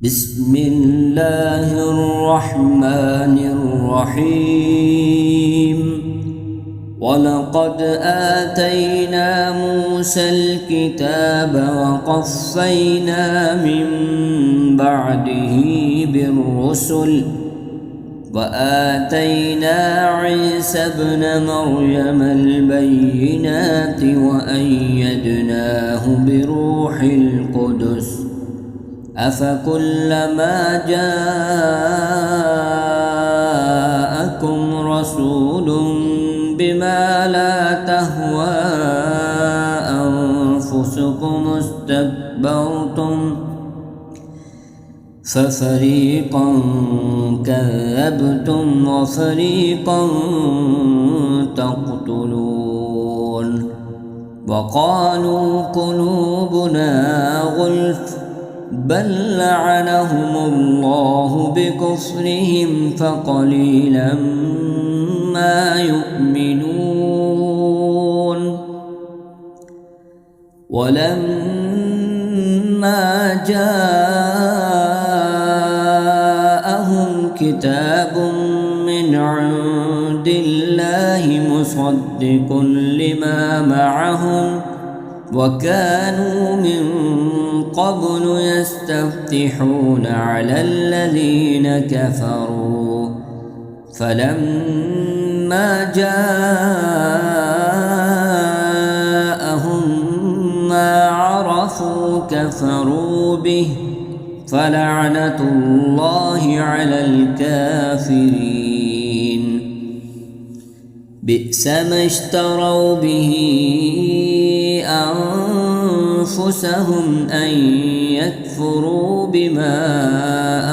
بسم الله الرحمن الرحيم. ولقد آتينا موسى الكتاب وقفينا من بعده بالرسل وآتينا عيسى ابن مريم البينات وأيدناه بروح القدس أفكلما جاءكم رسول بما لا تهوى أنفسكم استكبرتم ففريقا كذبتم وفريقا تقتلون وقالوا قلوبنا غلف بل لعنهم الله بكفرهم فقليلا ما يؤمنون. ولما جاءهم كتاب من عند الله مصدق لما معهم وكانوا من قبل يستفتحون على الذين كفروا فلما جاءهم ما عرفوا كفروا به فلعنة الله على الكافرين. بئس ما اشتروا به أنفسهم أن يكفروا بما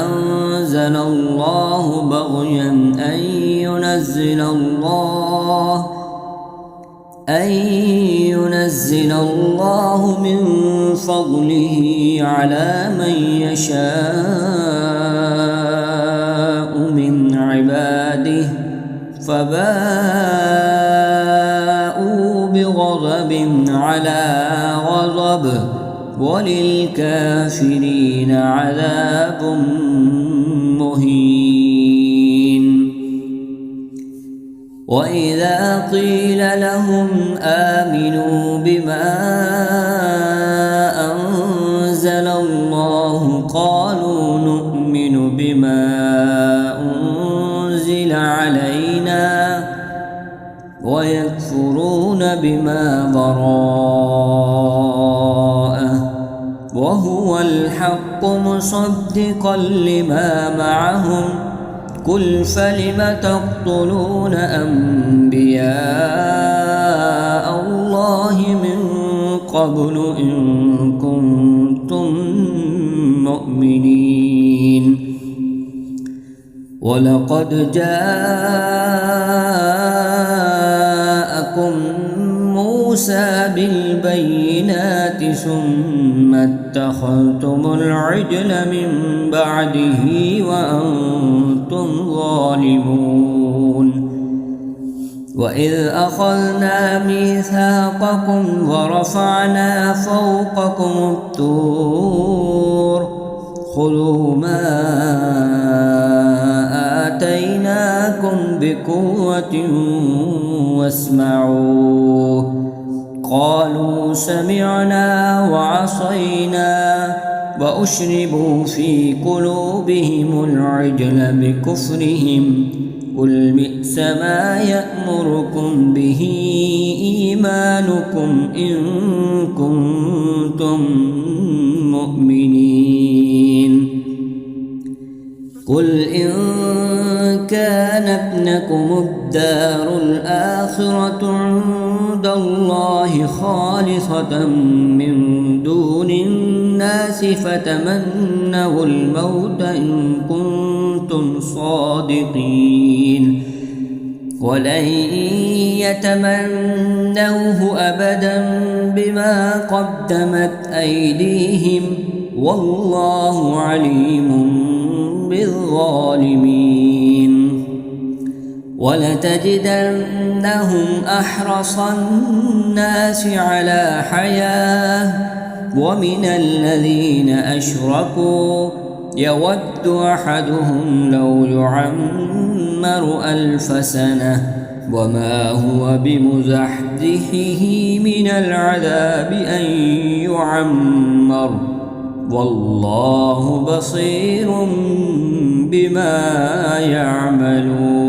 أنزل الله بغيا أن ينزل الله من فضله على من يشاء من عباده فباءوا بغضب على غضب وللكافرين عذاب مهين. وإذا قيل لهم آمنوا بما أنزل الله قالوا نؤمن بما أنزل علينا ويكفرون بما وراءه وهو الحق مصدقا لما معهم قل فلم تقتلون أنبياء الله من قبل إن كنتم مؤمنين. ولقد جاءكم موسى بالبينات ثم اتخذتم العجل من بعده وأنتم ظالمون. وإذ أخذنا ميثاقكم ورفعنا فوقكم الطور خذوا ما آتيناكم بقوة واسمعوا قالوا سمعنا وعصينا وأشربوا في قلوبهم العجل بكفرهم قل بئس ما يأمركم به إيمانكم إن كنتم مؤمنين. قل إن كانت لكم الدار الآخرة عند الله خالصة من دون الناس فتمنوا الموت إن كنتم صادقين ولن يتمنوه أبدا بما قدمت أيديهم والله عليم بالظالمين. ولتجدنهم أحرص الناس على حياة ومن الذين أشركوا يود أحدهم لو يعمر 1000 سنة وما هو بمزحزحه من العذاب أن يعمر والله بصير بما يعملون.